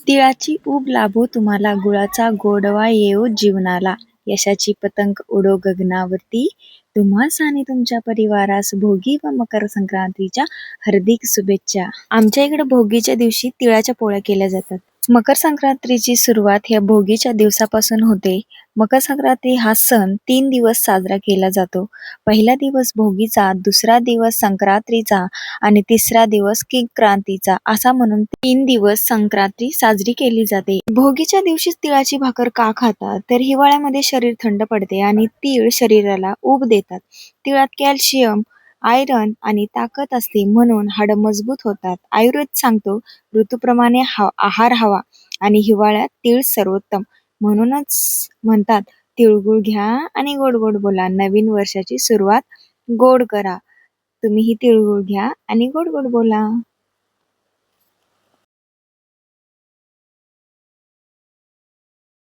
तिळाची ऊब लाभो तुम्हाला, गुळाचा गोडवा येवो जीवनाला. यशाची पतंग उडो गगनावरती, तुम्हास आणि तुमच्या परिवारास भोगी व मकर संक्रांतीच्या हार्दिक शुभेच्छा. आमच्या इकडे भोगीच्या दिवशी तिळाच्या पोळ्या केल्या जातात. मकर संक्रांतीची सुरुवात ह्या भोगीच्या दिवसापासून होते. मकर संक्रांती हा सण 3 दिवस साजरा केला जातो. पहिला दिवस भोगीचा, दुसरा दिवस संक्रांतीचा आणि तिसरा दिवस किंक्रांतीचा असा म्हणून 3 दिवस संक्रांती साजरी केली जाते. भोगीच्या दिवशी तिळाची भाकर का खातात? तर हिवाळ्यामध्ये शरीर थंड पडते आणि तीळ शरीराला ऊब देतात. तिळात कॅल्शियम, आयरन आणि ताकद असते, म्हणून हाडं मजबूत होतात. आयुर्वेद सांगतो ऋतूप्रमाणे आहार हवा आणि हिवाळ्यात तीळ सर्वोत्तम. म्हणूनच म्हणतात तिळगुळ घ्या आणि गोड गोड बोला. नवीन वर्षाची सुरुवात गोड करा. तुम्हीही तिळगुळ घ्या आणि गोड गोड बोला.